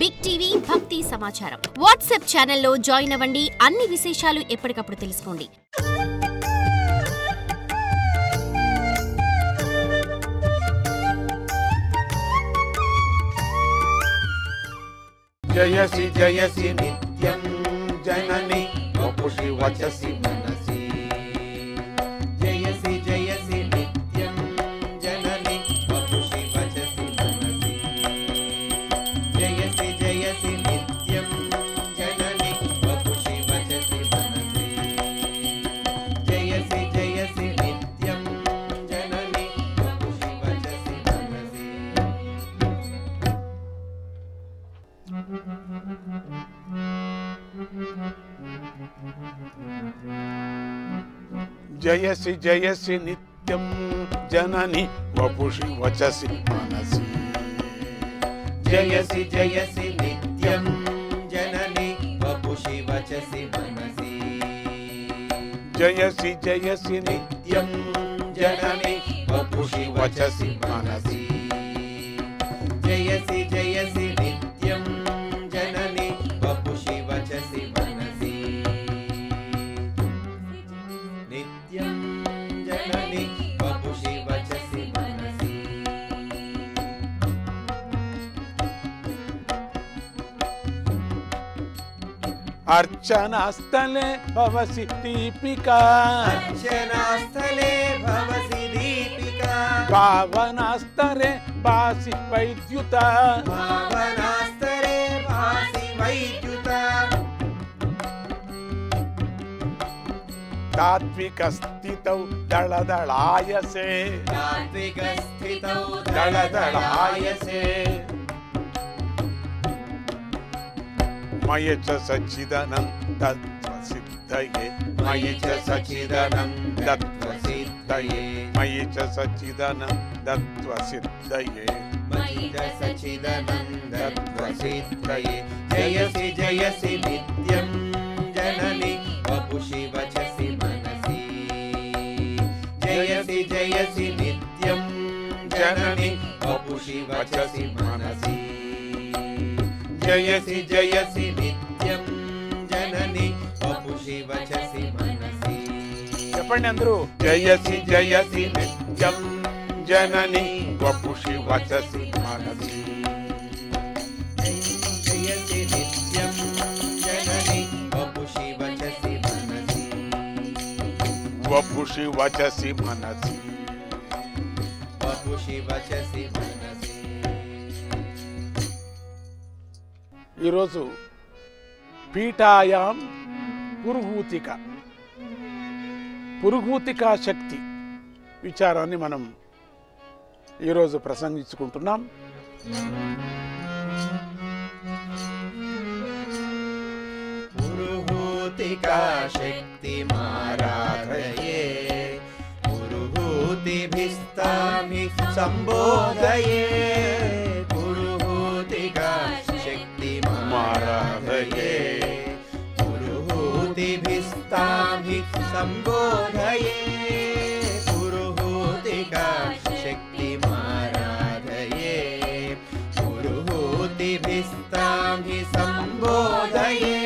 Big TV భక్తి సమాచారం WhatsApp ఛానల్లో జాయిన్ అవ్వండి. అన్ని విశేషాలు ఎప్పటికప్పుడు తెలుసుకోండి. జయసి నిత్యం జనని వపుషి వచసి మనసి. జయసి నిత్యం జనని వపుషి వచసి మనసి. జయసి నిత్యం జనని వపుషి వచసి మనసి. జయసి నిత్యం జనని వపుషి వచసి మనసి. జయసి నిత్యం జనని వపుషి వచసి మనసి. జయసి నిత్యం జనని వపుషి వచసి మనసి. జయసి నిత్యం జనని వపుషి వచసి మనసి. జయసి నిత్యం జనని వపుషి వచసి మనసి. నిత్యం జనని వపుషి వచసి మనసి. अर्चनास्थले भवसि दीपिका. अर्चनास्थले भवसि दीपिका. भावनास्तरे भासि वैद्युता. भावनास्तरे भासि वैद्युता. तात्विकस्थितौ दळदळायसे. तात्विकस्थितौ दळदळायसे. मयि च सच्चिदानन्दत्वसिद्धये. मयि च सच्चिदानन्दत्वसिद्धये. मयि च सच्चिदानन्दत्वसिद्धये. मयि च सच्चिदानन्दत्वसिद्धये. जयसि नित्यं जननि वपुषि वचसि मनसि. जयसि नित्यं जननि वपुषि वचसि मनसि. जयसि नित्यं जननि वपुषि वचसि मनसि. చెప్పండి అందరూ. జయసి నిత్యం జనని వపుషి వచసి మనసి. జయసి నిత్యం జనని వపుషి వచసి మనసి. వపుషి వచసి మనసి. వపుషి వచసి మనసి. ఈరోజు పీఠాయాం పురుహూతికా శక్తి విచారాన్ని మనం ఈరోజు ప్రసంగించుకుంటున్నాం. పురుహూతికా శక్తి మారాధయే. పురుహూతిభిస్తామి సంబోధయే. పురుహూతికా माराधये. पुरुहूतिभिस्ताभि संबोधये. पुरुहूतिका शक्ति माराधये. पुरुहूतिभिस्ताभि संबोधये.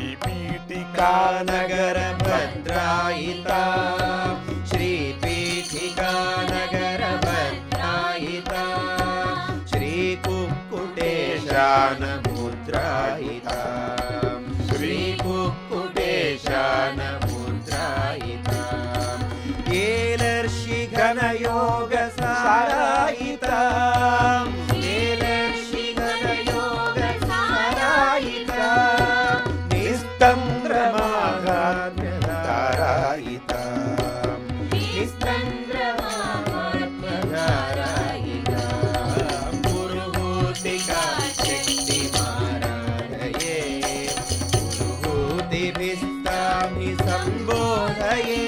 श्रीपीठिका नगर भद्रायिता. श्रीपीठिका नगर भद्रायिता. श्रीकुक्कुटेशान मुद्रायिता. श्रीकुक्कुटेशान मुद्रायिता. येलर्षि घनयोग सारायिता. येलर्षि घनयोग सारायिता. निस्तंद्रमाघात्म्य तारायिता. पुरुहूतिका शक्ति माराधये. पुरुहूतिभिस्ताभि संबोधये.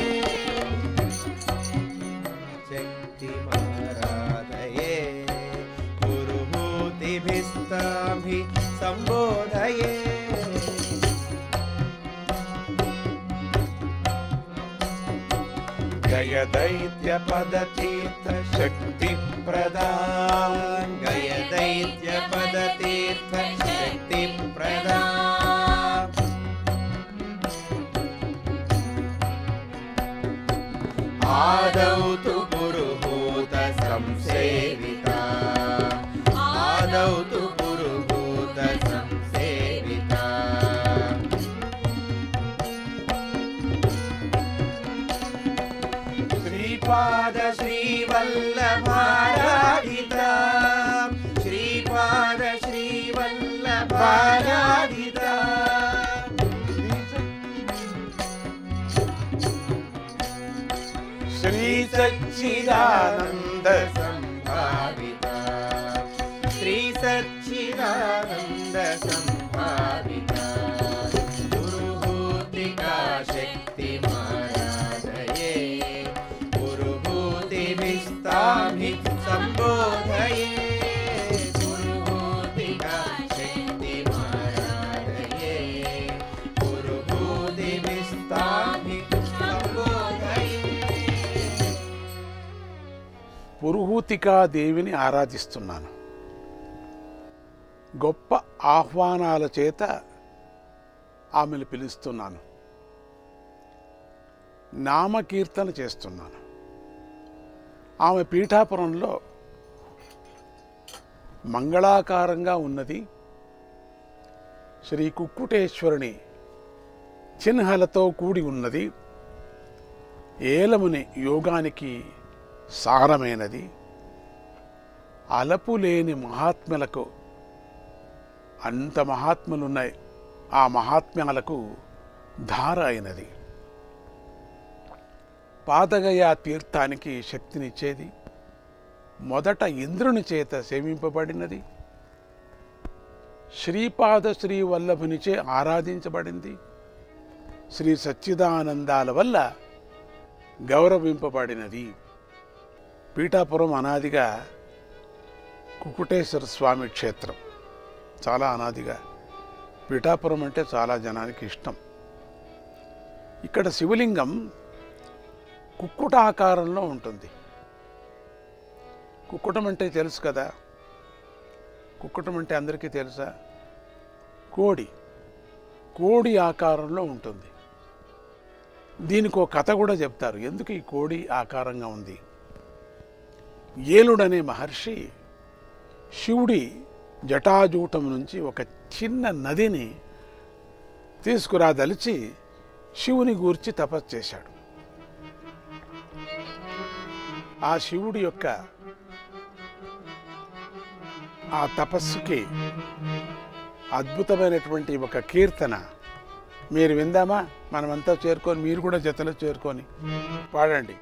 शक्ति माराधये. पुरुहूतिभिस्ताभि संबोधये. जय दैत्य दैत्यपदतीर्थशक्तिप्रदा गयदैत्यपदतीर्थशक्तिप्रदा आदौ तु पुरुहूत संसेविता आदौ तु पुरुहूत संसेविता श्रीपाद श्रीवल्लभाराधिता श्रीपाद श्रीवल्लभाराधिता श्री सच्चिदानंद संभाविता श्री सच्चिदानंद संभाविता पुरुहूतिका शक्ति माराधये पुरुहूतिभिस्तामि संबोधये पुरुहूतिका शक्ति माराधये पुरुहूतिभिस्तामि పురుహూతికా దేవిని ఆరాధిస్తున్నాను. గొప్ప ఆహ్వానాల చేత ఆమెను పిలుస్తున్నాను. నామకీర్తన చేస్తున్నాను. ఆమె పీఠాపురంలో మంగళాకారంగా ఉన్నది. శ్రీ కుక్కుటేశ్వరుని చిహ్నలతో కూడి ఉన్నది. ఏలముని యోగానికి సారమైనది. అలపులేని మహాత్మ్యులకు అంత మహాత్ములున్నాయి. ఆ మహాత్మ్యాలకు ధార అయినది. పాదగయ తీర్థానికి శక్తినిచ్చేది. మొదట ఇంద్రుని చేత సేవింపబడినది. శ్రీపాద శ్రీవల్లభునిచే ఆరాధించబడింది. శ్రీ సచ్చిదానందాల వల్ల గౌరవింపబడినది. పీఠాపురం అనాదిగా కుక్కుటేశ్వర స్వామి క్షేత్రం. చాలా అనాదిగా పీఠాపురం అంటే చాలా జనానికి ఇష్టం. ఇక్కడ శివలింగం కుక్కుట ఆకారంలో ఉంటుంది. కుక్కుటం అంటే తెలుసు కదా. కుక్కుటం అంటే అందరికీ తెలుసా? కోడి. కోడి ఆకారంలో ఉంటుంది. దీనికి ఒక కథ కూడా చెప్తారు. ఎందుకు ఈ కోడి ఆకారంగా ఉంది? ఏలుడనే మహర్షి శివుడి జటాజూటం నుంచి ఒక చిన్న నదిని తీసుకురాదలిచి శివుని గూర్చి తపస్సు చేశాడు. ఆ శివుడి యొక్క ఆ తపస్సుకి అద్భుతమైనటువంటి ఒక కీర్తన మీరు విందామా? మనమంతా చేరుకొని మీరు కూడా జతలో చేరుకొని పాడండి.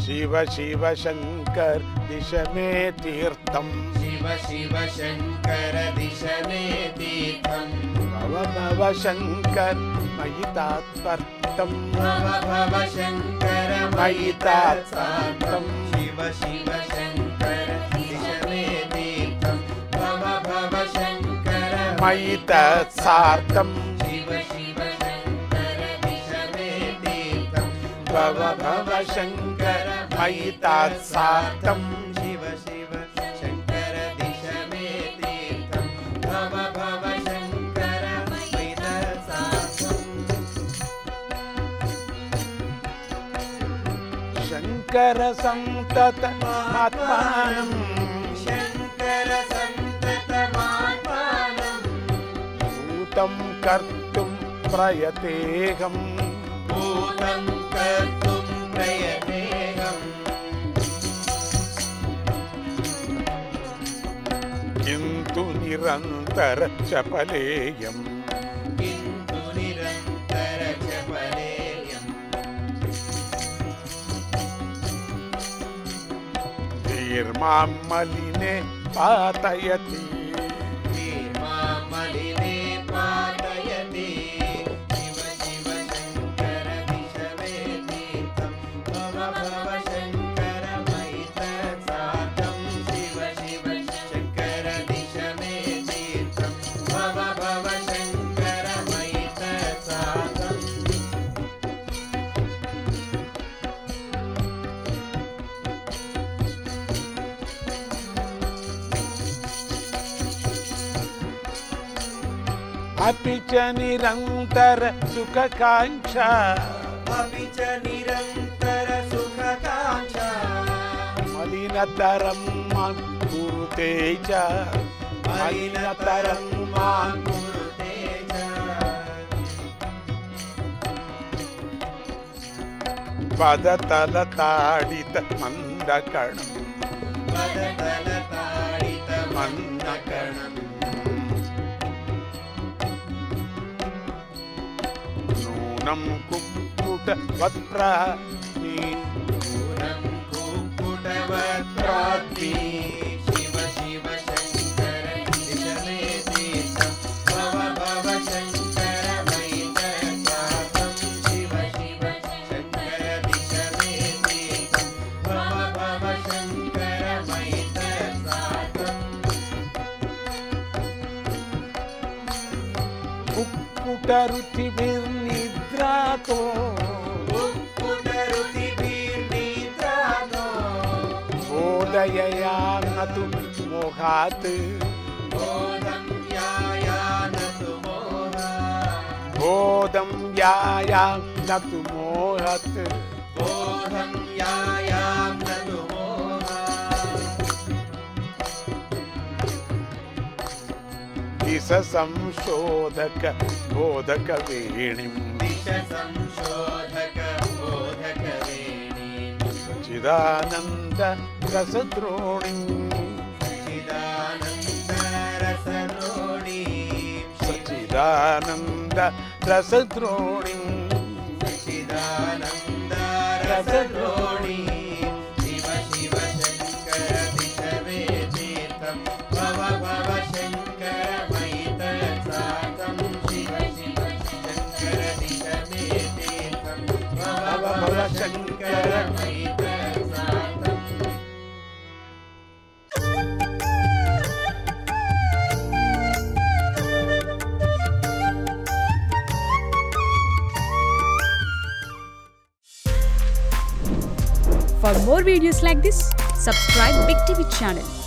शिव शिव शंकर दिश में तीर्थम शिव शिव शंकर दिश में तीर्थम भव भव शंकर मयि तात्पर्तम भव भव शंकर मयि तात्पर्तम शिव शिव शंकर दिश में तीर्थम भव भव शंकर मयि तत्सार्थम शिव शिव शंकर दिश में तीर्थम भव भव शंकर मयि तत्सार्थम शिव शिव शंकर दिश में तीर्थम भव भव शंकर मयि तत्सार्थम शंकर संतत आत्मानं शंकर संततमात्मानं भूतं कर्तुं प्रयतेऽहं भूतं कर्तुं प्रयतेऽहम् किन्तु निरन्तर चपलेयम् किन्तु निरन्तर चपलेयम् धीर्मां मलिने पातयति धीर्मां मलिने पातयति शिव शिव शंकर दिश मे तीर्थं भव भव शंकर मयि तत्सार्थं शिव शिव शंकर दिश मे तीर्थं भव भव शंकर मयि तत्सार्थं अपि च निरन्तर सुखकाङ्क्षा अपि च निरन्तर सुखकाङ्क्षा मलिनतरं मां कुरुते च मलिनतरं मां कुरुते च पदतलताडितमन्दकणम् पदतलताडितमन्दकणम् नूनं कुक्कुटवक्त्राग्नि नूनं कुक्कुटवक्त्राग्नि शिव शिव शङ्कर दिश मे तीर्थं भव भव शङ्कर मैतसाकं शिव शिव शङ्कर दिश मे तीर्थं भव भव शङ्कर मैतसाकम् कुक्कुटरुचिभिर्निद्रातो कुक्कुटरुचिभिर्निद्रातो बोधयया न तु मोहात् बोधं याया न तु मोहात् बोधं याया न तु मोहत् बोधं यायां न तु मोहात् दिश संशोधक बोधक वेणिं दिश संशोधक बोधक वेणीं चिदानन्द रसद्रोणिं चिदानन्द रसद्रोणीं सच्चिदानन्द रसद्रोणिं चिदानन्द रसद्रोणीं शिव शिव शङ्कर दिश मे तीर्थं भव भव शङ्कर मैतसाकं शिव शिव शङ्कर दिश मे तीर्थं भव भव Shankar मैतसाकम् For more videos like this, subscribe Big TV channel.